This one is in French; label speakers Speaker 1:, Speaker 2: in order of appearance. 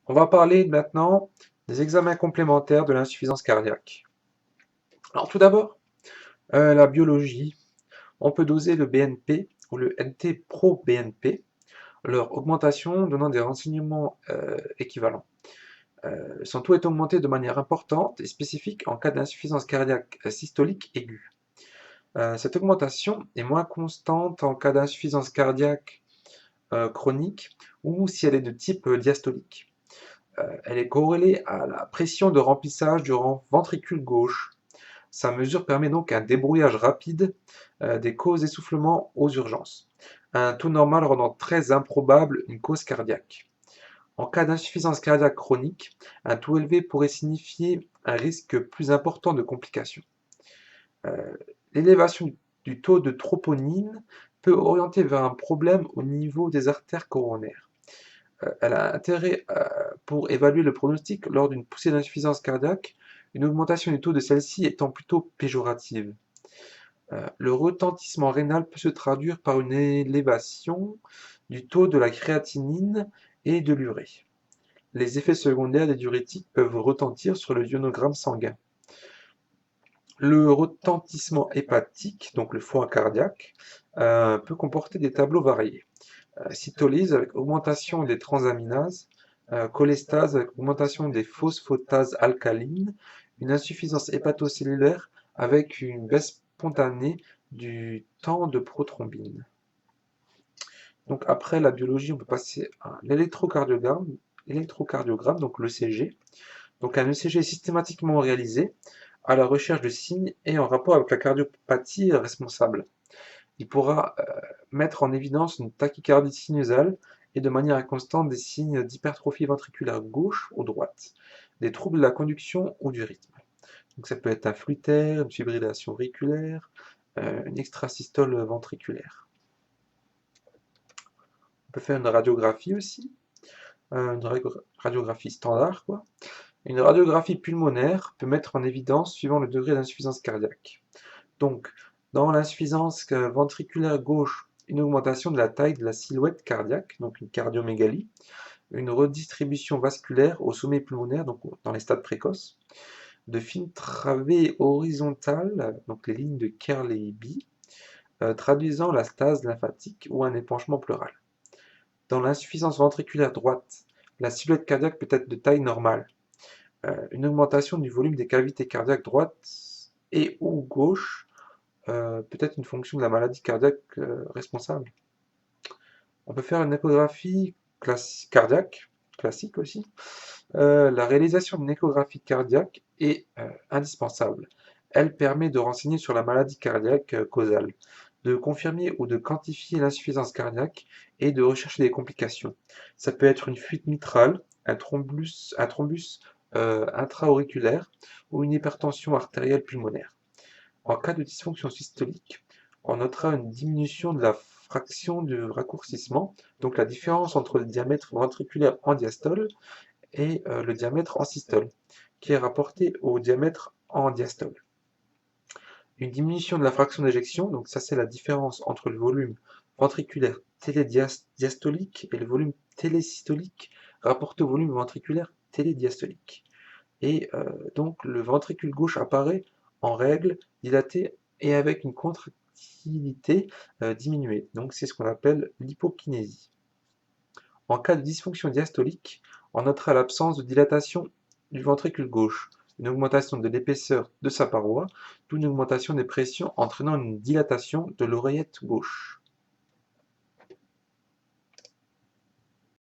Speaker 1: On va parler maintenant des examens complémentaires de l'insuffisance cardiaque. Alors tout d'abord, la biologie. On peut doser le BNP ou le NT-proBNP, leur augmentation donnant des renseignements équivalents. Son taux est augmenté de manière importante et spécifique en cas d'insuffisance cardiaque systolique aiguë. Cette augmentation est moins constante en cas d'insuffisance cardiaque chronique ou si elle est de type diastolique. Elle est corrélée à la pression de remplissage du ventricule gauche. Sa mesure permet donc un débrouillage rapide des causes d'essoufflement aux urgences, un taux normal rendant très improbable une cause cardiaque. En cas d'insuffisance cardiaque chronique, un taux élevé pourrait signifier un risque plus important de complications. L'élévation du taux de troponine peut orienter vers un problème au niveau des artères coronaires. Elle a intérêt pour évaluer le pronostic lors d'une poussée d'insuffisance cardiaque, une augmentation du taux de celle-ci étant plutôt péjorative. Le retentissement rénal peut se traduire par une élévation du taux de la créatinine et de l'urée. Les effets secondaires des diurétiques peuvent retentir sur le ionogramme sanguin. Le retentissement hépatique, donc le foie cardiaque, peut comporter des tableaux variés. Cytolyse avec augmentation des transaminases, cholestase avec augmentation des phosphatases alcalines, une insuffisance hépatocellulaire avec une baisse spontanée du temps de prothrombine. Donc après la biologie, on peut passer à l'électrocardiogramme, donc l'ECG. Donc un ECG est systématiquement réalisé à la recherche de signes et en rapport avec la cardiopathie responsable. Il pourra mettre en évidence une tachycardie sinusale et de manière inconstante des signes d'hypertrophie ventriculaire gauche ou droite, des troubles de la conduction ou du rythme. Donc ça peut être un flutter, une fibrillation auriculaire, une extrasystole ventriculaire. On peut faire une radiographie aussi, une radiographie standard, quoi. Une radiographie pulmonaire peut mettre en évidence suivant le degré d'insuffisance cardiaque. Donc, dans l'insuffisance ventriculaire gauche, une augmentation de la taille de la silhouette cardiaque, donc une cardiomégalie, une redistribution vasculaire au sommet pulmonaire, donc dans les stades précoces, de fines travées horizontales, donc les lignes de Kerley-Bee, traduisant la stase lymphatique ou un épanchement pleural. Dans l'insuffisance ventriculaire droite, la silhouette cardiaque peut être de taille normale. Une augmentation du volume des cavités cardiaques droite et ou gauche peut être une fonction de la maladie cardiaque responsable. On peut faire une échographie cardiaque, classique aussi. La réalisation d'une échographie cardiaque est indispensable. Elle permet de renseigner sur la maladie cardiaque causale, de confirmer ou de quantifier l'insuffisance cardiaque et de rechercher des complications. Ça peut être une fuite mitrale, un thrombus intra-auriculaire ou une hypertension artérielle pulmonaire. En cas de dysfonction systolique, on notera une diminution de la fraction de raccourcissement, donc la différence entre le diamètre ventriculaire en diastole et le diamètre en systole, qui est rapporté au diamètre en diastole. Une diminution de la fraction d'éjection, donc ça c'est la différence entre le volume ventriculaire télédiastolique et le volume télésystolique rapporté au volume ventriculaire télédiastolique. Et donc le ventricule gauche apparaît en règle, dilaté et avec une contractilité diminuée. Donc c'est ce qu'on appelle l'hypokinésie. En cas de dysfonction diastolique, on notera l'absence de dilatation du ventricule gauche, une augmentation de l'épaisseur de sa paroi, d'où une augmentation des pressions entraînant une dilatation de l'oreillette gauche.